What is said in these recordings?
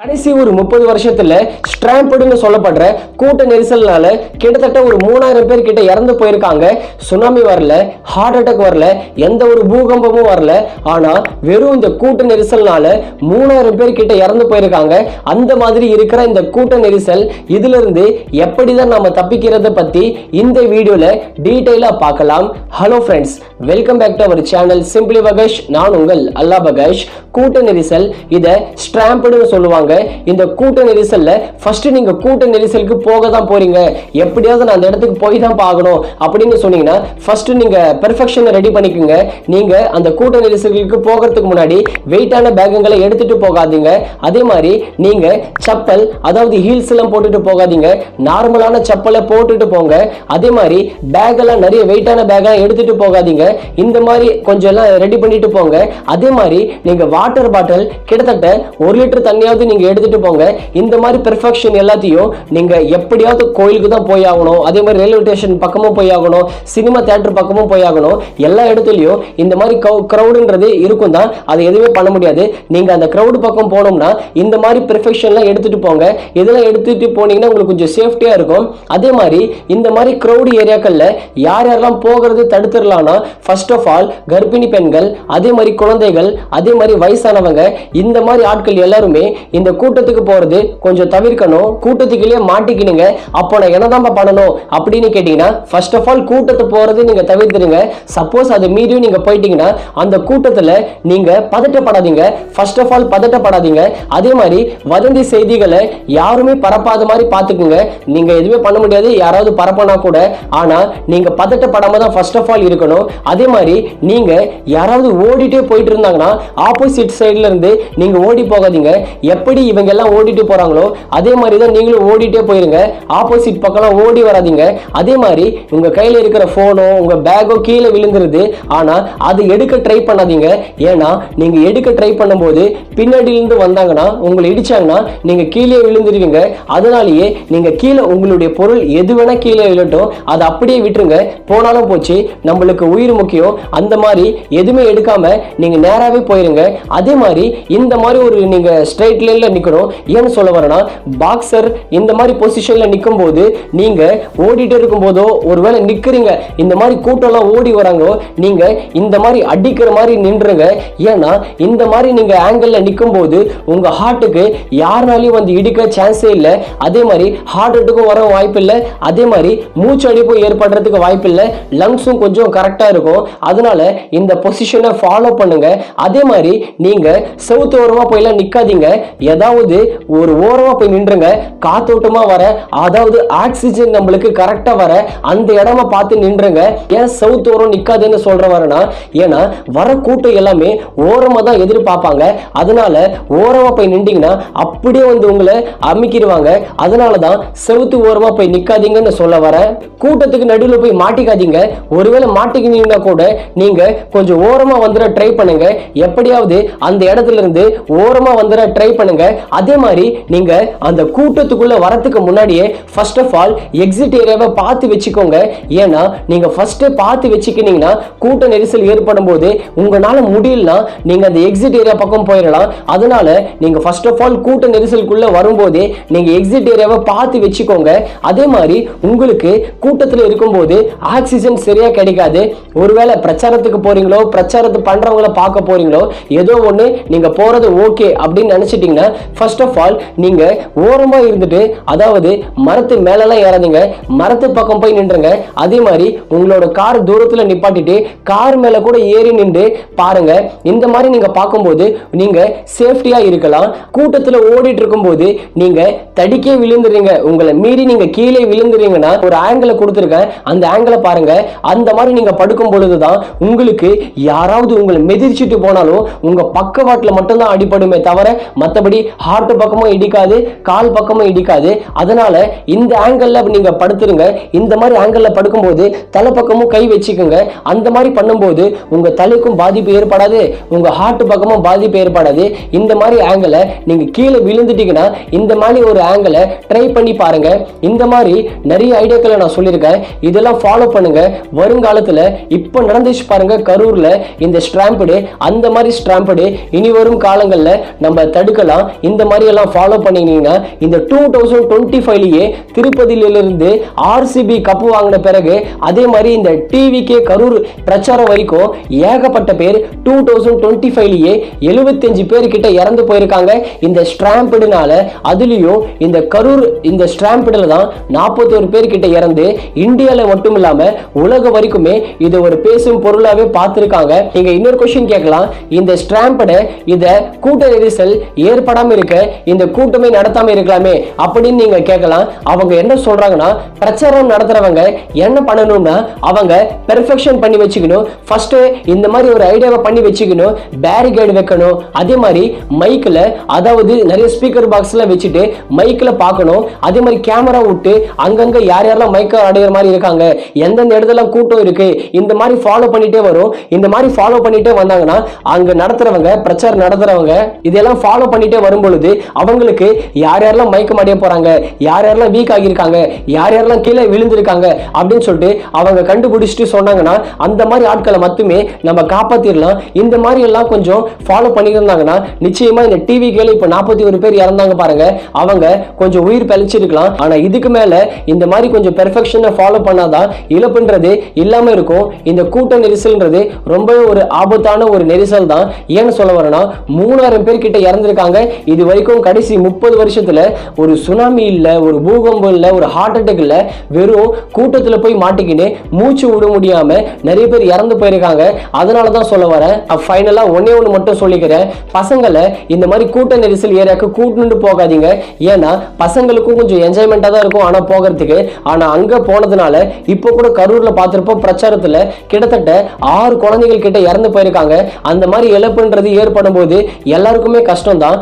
கடைசி ஒரு 30 வருஷத்துல ஸ்ட்ராம்படுன்னு சொல்லப்படுற கூட்ட நெரிசல்னால கிட்டத்தட்ட ஒரு 3000 பேர் கிட்ட இறந்து போயிருக்காங்க. சுனாமி வரல, ஹார்ட் அட்டாக் வரல, எந்த ஒரு பூகம்பமும் வரல. ஆனா வெறும் இந்த கூட்ட நெரிசல்னால 3000 பேர் கிட்ட இறந்து போயிருக்காங்க. அந்த மாதிரி இருக்கிற இந்த கூட்ட நெரிசல் இதுல இருந்து எப்படிதான் நாம தப்பிக்கிறத பத்தி இந்த வீடியோல டீடைலா பார்க்கலாம். Hello friends, welcome back to our channel simply பகஷ். நான் உங்கள் அல்லா பகஷ். கூட்ட நெரிசல் இத ஸ்ட்ராம்படுன்னு சொல்லுவாங்க. இந்த கூட்ட நெரிசல்ல ஃபர்ஸ்ட் நீங்க கூட்ட நெரிசலுக்கு போக தான் போறீங்க, எப்படியாவது நான் அந்த இடத்துக்கு போய் தான் பார்க்கணும் அப்படின்னு சொன்னீங்கன்னா ஃபர்ஸ்ட் நீங்க பெர்ஃபெக்ஷனை ரெடி பண்ணிக்கோங்க. நீங்க அந்த கூட்ட நெரிசலுக்கு போகிறதுக்கு முன்னாடி வெயிட்டான பேக்குகளை எடுத்துட்டு போகாதீங்க. அதே மாதிரி நீங்க செப்பல், அதாவது ஹீல்ஸ் எல்லாம் போட்டுட்டு போகாதீங்க, நார்மலான செப்பலை போட்டுட்டு போங்க. அதே மாதிரி பேக் எல்லாம் நிறைய வெயிட்டான பேக்கெல்லாம் எடுத்துட்டு போகாதீங்க. இந்த மாதிரி கொஞ்சம் எல்லாம் ரெடி பண்ணிட்டு போங்க. அதே மாதிரி நீங்க வாட்டர் பாட்டில் கிட்டத்தட்ட 1 லிட்டர் தண்ணியாவது நீங்க எடுத்துட்டு போங்க. இந்த மாதிரி பெர்ஃபெக்ஷன் எல்லாத்தையும் நீங்க எப்படியாவது கோயிலுக்கு தான் போய் ஆகணும், அதே மாதிரி ரயில்வே ஸ்டேஷன் பக்கமும் போய் ஆகணும், சினிமா தியேட்டர் பக்கமும் போய் ஆகணும். எல்லா இடத்துலயும் இந்த மாதிரி கிரௌடுன்றது இருக்கும் தான், அதை எதுவுமே பண்ண முடியாது. நீங்க அந்த கிரௌடு பக்கம் போனோம்னா இந்த மாதிரி பெர்ஃபெக்ஷன்லாம் எடுத்துட்டு போங்க. இதெல்லாம் எடுத்துட்டு போனீங்கன்னா உங்களுக்கு கொஞ்சம் சேஃப்டியா இருக்கும். அதே மாதிரி இந்த மாதிரி கிரௌடு ஏரியாக்கள்ல யார் யாரெல்லாம் போகிறது தடுத்துடலாம்னா ஃபர்ஸ்ட் ஆஃப் ஆல் கர்ப்பிணி பெண்கள், அதே மாதிரி குழந்தைகள், அதே மாதிரி வயசானவங்க, இந்த மாதிரி ஆட்கள் எல்லாருமே இந்த கூட்டத்துக்கு போறது கொஞ்சம் தவிர்க்கணும். கூட்டத்துக்குள்ளே மாட்டிக்கிடுங்க. அப்போ நான் என்னதான் பண்ணணும் அப்படின்னு கேட்டீங்கன்னா ஃபர்ஸ்ட் ஆஃப் ஆல் கூட்டத்தை போறது நீங்க தவிர்த்துடுங்க. சப்போஸ் அதை மீறியும் நீங்க போயிட்டீங்கன்னா அந்த கூட்டத்துல நீங்க பதட்டப்படாதீங்க. ஃபர்ஸ்ட் ஆஃப் ஆல் பதட்டப்படாதீங்க. அதே மாதிரி வதந்தி செய்திகளை யாருமே பரப்பாத மாதிரி பாத்துக்குங்க. நீங்க எதுவுமே பண்ண முடியாது யாராவது பரப்பனா கூட, ஆனா நீங்க பதட்டப்படாம தான் ஃபர்ஸ்ட் ஆஃப் ஆல் இருக்கணும். அதே மாதிரி நீங்க யாராவது ஓடிட்டே போயிட்டு இருந்தாங்கன்னா ஆப்போசிட் சைட்ல இருந்து நீங்க ஓடி போகாதீங்க. எப்படி இவங்க எல்லாம் ஓடிட்டு போறாங்களோ அதே மாதிரி தான் நீங்களும் ஓடிட்டே போயிருங்க. ஆப்போசிட் பக்கம் ஓடி வராதீங்க. அதே மாதிரி உங்க கையில இருக்கிற போனோ உங்க பேக்கோ கீழே விழுந்துருது, ஆனா அது எடுக்க ட்ரை பண்ணாதீங்க. ஏன்னா நீங்க எடுக்க ட்ரை பண்ணும்போது பின்னாடியில இருந்து வந்தாங்கன்னா உங்களை இடிச்சாங்கன்னா நீங்க கீழே விழுந்துருவீங்க. அதனாலேயே நீங்க கீழே உங்களுடைய பொருள் எது வேணா கீழே விழட்டும், அதை அப்படியே விட்டுருங்க. போனாலும் போச்சு, நம்மளுக்கு உயிர் முக்கியம். அந்த மாதிரி எதுவுமே எடுக்காம நீங்க நேராவே போயிருங்க. அதே மாதிரி இந்த மாதிரி ஒரு நீங்க ஸ்ட்ரைட் லைன்ல நிக்கணும். ஏன்னு சொல்ல வரேன்னா பாக்ஸர் இந்த மாதிரி பொசிஷன்ல நிற்கும் போது நீங்க ஓடிட்டு இருக்கும் போதோ ஒருவேளை நிக்கிறீங்க, இந்த மாதிரி கூட்டம்லாம் ஓடி வராங்களோ நீங்க இந்த மாதிரி அடிக்கிற மாதிரி நின்றுங்க. ஏன்னா இந்த மாதிரி நீங்க ஆங்கிள் நிற்கும் போது உங்க ஹார்ட்டுக்கு யாருனாலையும் வந்து இடிக்க சான்ஸே இல்லை. அதே மாதிரி ஹார்ட் அட்டாக்கும் வர வாய்ப்பு இல்லை. அதே மாதிரி மூச்சு அடிப்பும் ஏற்படுறதுக்கு வாய்ப்பு இல்லை. லங்ஸும் கொஞ்சம் கரெக்டா இருக்கும். அதனால இந்த பொசிஷனை ஃபாலோ பண்ணுங்க. அதே மாதிரி நீங்க சவுத் ஓரமா போயெல்லாம் நிக்காதீங்க. ஏதாவது ஒரு ஓரமா போய் நின்றுங்க. காத்தோட்டமா வர, அதாவது ஆக்சிஜன் நம்மளுக்கு கரெக்டா வர அந்த இடமா பார்த்து நின்றுங்க. ஏன் சவுத் ஓரம் நிக்காதுன்னு சொல்ற வரேன்னா, ஏன்னா வர கூட்டம் எல்லாமே ஓரமா தான் எதிர்பார்ப்பாங்க. அதனால ஓரமா போய் நின்றீங்கன்னா அப்படியே வந்து உங்களை அமைக்கிடுவாங்க. அதனாலதான் சவுத்து ஓரமா போய் நிக்காதீங்கன்னு சொல்ல வரேன். கூட்டத்துக்கு நடுவில் போய் மாட்டிக்காதீங்க. ஒருவேளை மாட்டிக்கிட்டீங்கன்னா கூட நீங்க கொஞ்சம் ஓரமா வந்துட ட்ரை பண்ணுங்க. எப்படியாவது அந்த இடத்துல இருந்து ஓரமா வந்துட ட்ரை பண்ணுங்க. அதே மாதிரி நீங்க அந்த கூட்டத்துக்குள்ள வரதுக்கு முன்னாடியே ஃபர்ஸ்ட் ஆஃப் ஆல் எக்ஸிட் ஏரியாவை பார்த்து வச்சுக்கோங்க. ஏன்னா நீங்க ஃபர்ஸ்ட் பார்த்து வச்சுக்கிட்டீங்கன்னா கூட்ட நெரிசல் ஏற்படும் போது உங்களால முடியலனா நீங்க அந்த எக்ஸிட் ஏரியா பக்கம் போயிடலாம். அதனால நீங்க ஃபர்ஸ்ட் ஆஃப் ஆல் கூட்ட நெரிசலுக்குள்ள வரும்போதே நீங்க எக்ஸிட் ஏரியாவை பார்த்து வச்சுக்கோங்க. அதே மாதிரி உங்களுக்கு கூட்டத்தில் இருக்கும்போது ஆக்சிஜன் சரியா கிடைக்காது. ஒருவேளை பிரச்சாரத்துக்கு போறீங்களோ, பிரச்சாரத்து பண்றவங்களை பார்க்க போறீங்களோ, ஏதோ ஒண்ணு நீங்க போறது ஓகே அப்படின்னு நினைச்சிட்டீங்கன்னா ஃபர்ஸ்ட் ஆஃப் ஆல் நீங்க ஓரமா இருந்துட்டு, அதாவது மரத்து மேலெல்லாம் ஏறாதீங்க, மரத்து பக்கம் போய் நின்றுங்க. அதே மாதிரி உங்களோட கார் தூரத்துல நிப்பாட்டிட்டு கார் மேல கூட ஏறி நின்று பாருங்க. இந்த மாதிரி நீங்க பார்க்கும்போது நீங்க சேஃப்டியா இருக்கலாம். கூட்டத்துல ஓடிட்டு இருக்கும் போது நீங்க தடிக்கே விழுந்துறீங்க, உங்களை மீறி நீங்க கீழே விழுந்துறீங்கன்னா ஒரு ஆங்கிளை கொடுத்துருக்கேன், அந்த ஆங்கிளை பாருங்க. அந்த மாதிரி நீங்க படுக்கும் பொழுதுதான் உங்களுக்கு யாராவது உங்களை மிதிச்சிட்டு போனாலும் உங்க பக்கவாட்டுல மட்டும்தான் அடிபடுமே தவிர மற்றபடி ஹார்ட் பக்கமும் இடிக்காது, கால் பக்கமும் இடிக்காது. அதனால இந்த ஆங்கிள் நீங்க படுத்துருங்க. இந்த மாதிரி ஆங்கிள் படுக்கும்போது தலை பக்கமும் கை வச்சுக்கோங்க. அந்த மாதிரி பண்ணும்போது உங்க தலைக்கும் பாதிப்பு ஏற்படாது, உங்க ஹார்ட் பக்கமும் பாதிப்பு ஏற்படாது. இந்த மாதிரி ஆங்கிள் நீங்க கீழே விழுந்துட்டீங்கன்னா இந்த மாதிரி ஒரு ஆங்கிள் ட்ரை பண்ணி பாருங்க. இந்த மாதிரி நிறைய ஐடியாக்களை நான் சொல்லியிருக்கேன். இதெல்லாம் ஃபாலோ பண்ணுங்க. வருங்காலத்துல இப்ப நடந்துச்சு பாருங்க கரூர்ல இந்த ஸ்ட்ராம்படு, அந்த மாதிரி ஸ்ட்ராம்படு இனி வரும் காலங்கள்ல நம்ம தடுக்கலாம். இந்த மாதிரி எல்லாம் ஃபாலோ பண்ணீங்கன்னா இந்த 2025லயே திருப்பதியிலிருந்து ஆர்சிபி கப் வாங்கின பிறகு அதே மாதிரி இந்த டிவிகே கரூர் பிரச்சாரம் வரைக்கும் ஏகப்பட்ட பேர் 2025லயே 75 பேர் கிட்ட இறந்து போயிருக்காங்க இந்த ஸ்ட்ராம்படுனால. அதுலயும் இந்த கரூர் இந்த ஸ்ட்ராம்படுல தான் 41 பேர் கிட்ட இறந்து இந்தியால மட்டும் இல்லாம உலக வரைக்குமே இது ஒரு பேசும் பொருளாவே பார்த்திருக்காங்க. நீங்க இன்னொரு क्वेश्चन கேட்கலாம், இந்த ஸ்ட்ராம்பட இத கூட்ட நெரிசல் ஏற்படாம இருக்க இந்த கூட்டமே நடத்தாம இருக்கலாமே அப்படின்னு நீங்க கேட்கலாம். அவங்க என்ன சொல்றாங்கன்னா, பிரச்சாரம் நடத்துறவங்க என்ன பண்ணணும்னா அவங்க பெர்ஃபெக்ஷன் பண்ணி வச்சுக்கணும். ஃபர்ஸ்ட் இந்த மாதிரி ஒரு ஐடியாவை பண்ணி வச்சுக்கணும், பேரிகேட் வைக்கணும். அதே மாதிரி மைக்ல அதாவது நிறைய ஸ்பீக்கர் பாக்ஸ்ல வச்சுட்டு மைக்ல பார்க்கணும். அதே மாதிரி கேமரா விட்டு அங்கங்க யார் யாரெல்லாம் மைக்க அடையிற மாதிரி இருக்காங்க, எந்தெந்த இடத்துல கூட்டம் இருக்கு, இந்த மாதிரி ஃபாலோ பண்ணிட்டே வரும். இந்த மாதிரி ஃபாலோ பண்ணிட்டே வந்தாங்கன்னா அங்க நடத்துறவங்க பிரச்சாரம் நடத்துறவங்க இதெல்லாம் ஃபாலோ பண்ணிட்டே வரும் பொழுது அவங்களுக்கு யார் யாரெல்லாம் மயக்கம் அடைய போறாங்க, யார் யாரெல்லாம் வீக் ஆகியிருக்காங்க, யார் யாரெல்லாம் கீழே விழுந்திருக்காங்க அப்படின்னு சொல்லிட்டு அவங்க கண்டுபிடிச்சிட்டு சொன்னாங்கன்னா அந்த மாதிரி ஆட்களை மட்டுமே நம்ம காப்பாத்திரலாம். இந்த மாதிரி எல்லாம் கொஞ்சம் ஃபாலோ பண்ணியிருந்தாங்கன்னா நிச்சயமா இந்த டிவி கேல இப்ப 41 பேர் இறந்தாங்க பாருங்க, அவங்க கொஞ்சம் உயிர் பழிச்சிருக்கலாம். ஆனா இதுக்கு மேல இந்த மாதிரி கொஞ்சம் பெர்ஃபெக்ஷனை ஃபாலோ பண்ணாதான் இழப்புன்றது இல்லாம இருக்கும். இந்த கூட்ட நெரிசல்ன்றது ரொம்பவே ஒரு ஆபத்தான ஒரு நெரிசல் தான். ஏன்னு சொல்ல வரேன்னா 3000 பேர் கிட்ட இறந்திருக்காங்க இது வரைக்கும். கடைசி 30 வருஷத்துல ஒரு சுனாமி இல்ல, ஒரு பூகம்பம் இல்ல, ஒரு ஹார்ட் அட்டாக் இல்ல, வெறும் கூட்டத்துல போய் மாட்டிக்கின்னு மூச்சு விட முடியாம நிறைய பேர் இறந்து போயிருக்காங்க. அதனாலதான் சொல்ல வரேன். ஃபைனலா ஒன்னே ஒண்ணு மட்டும் சொல்லிக்கிறேன், பசங்களை இந்த மாதிரி கூட்ட நெரிசல் ஏரியாக்கு கூட்டிட்டு போகாதீங்க. ஏன்னா பசங்களுக்கும் கொஞ்சம் என்ஜாய்மெண்டா தான் இருக்கும் ஆனா போகிறதுக்கு. ஆனா அங்க போனதுனால இப்ப கூட கரூர்ல பார்த்திருப்போம் பிரச்சாரத்துல கிட்டத்தட்ட 6 குழந்தைகள் கிட்ட இறந்து போயிருக்காங்க. அந்த மாதிரி இழப்புன்றது ஏற்படும் போது எல்லாருக்குமே கஷ்டம் தான்.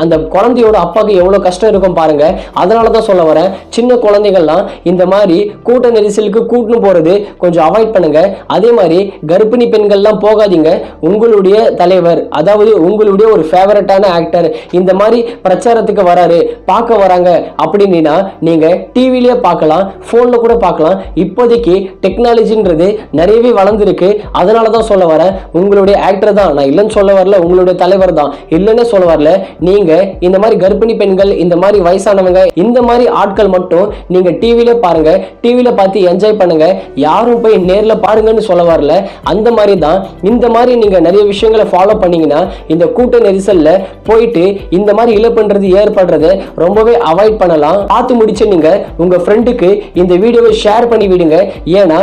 அந்த குழந்தையோட அப்பாவுக்கு எவ்வளவு கஷ்டம் இருக்கும் பாருங்க. அதனாலதான் சொல்ல வரேன், சின்ன குழந்தைகள்லாம் இந்த மாதிரி கூட்ட நெரிசலுக்கு கூட்டின்னு போறது கொஞ்சம் அவாய்ட் பண்ணுங்க. அதே மாதிரி கர்ப்பிணி பெண்கள்லாம் போகாதீங்க. உங்களுடைய தலைவர் அதாவது உங்களுடைய ஒரு ஃபேவரட்டான ஆக்டர் இந்த மாதிரி பிரச்சாரத்துக்கு வராரு, பார்க்க வராங்க அப்படின்னா நீங்க டிவிலேயே பார்க்கலாம், போன்ல கூட பார்க்கலாம். இப்போதைக்கு டெக்னாலஜின்றது நிறையவே வளர்ந்துருக்கு. அதனாலதான் சொல்ல வரேன், உங்களுடைய ஆக்டர் தான், நான் இல்லைன்னு சொல்ல வரல, உங்களுடைய தலைவர் தான், இல்லைன்னு சொல்ல வரல. நீங்க இந்த மாதிரி கர்ப்பிணி பெண்கள், இந்த மாதிரி வயசானவங்க, இந்த மாதிரி ஆட்கள் மட்டும் நீங்க டிவில பாருங்க, டிவில பார்த்து என்ஜாய் பண்ணுங்க. யாரும் போய் நேர்ல பாருங்கன்னு சொல்ல வரல. அந்த மாதிரி தான் இந்த மாதிரி நீங்க நிறைய விஷயங்களை ஃபாலோ பண்ணீங்கன்னா இந்த கூட்ட நெரிசல்ல போயிட்டு இந்த மாதிரி இழப்புன்றது ஏற்படுறது ரொம்பவே அவாய்ட் பண்ணலாம். பார்த்து முடிச்சு நீங்க உங்க ஃப்ரெண்டுக்கு இந்த வீடியோவை ஷேர் பண்ணி விடுங்க. ஏன்னா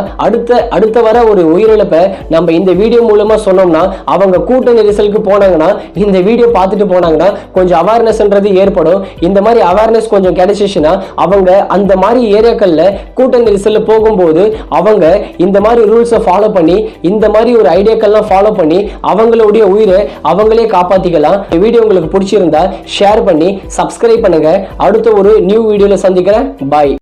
அடுத்த வர ஒரு உயிரிழப்பை நம்ம இந்த வீடியோ மூலமா சொன்னோம்னா அவங்க கூட்ட நெரிசலுக்கு போனாங்கன்னா இந்த வீடியோ பார்த்துட்டு போனாங்கன்னா கொஞ்சம் அவேர்னஸ்ன்றது ஏற்படும். இந்த மாதிரி அவேர்னஸ் கொஞ்சம் கிடைச்சிச்சுன்னா அவங்க அந்த மாதிரி ஏரியாக்கள்ல கூட்ட நெரிசல்ல போகும்போது அவங்க இந்த மாதிரி ரூல்ஸை ஃபாலோ பண்ணி இந்த மாதிரி ஒரு ஐடியாக்கள்லாம் ஃபாலோ பண்ணி அவங்களுடைய உயிரை அவங்களே காப்பாத்திக்கலாம். இந்த வீடியோ உங்களுக்கு பிடிச்சிருந்தா ஷேர் பண்ணி சப்ஸ்கிரைப் பண்ணுங்க. அடுத்த ஒரு நியூ வீடியோல சந்திக்கிறேன். பாய்.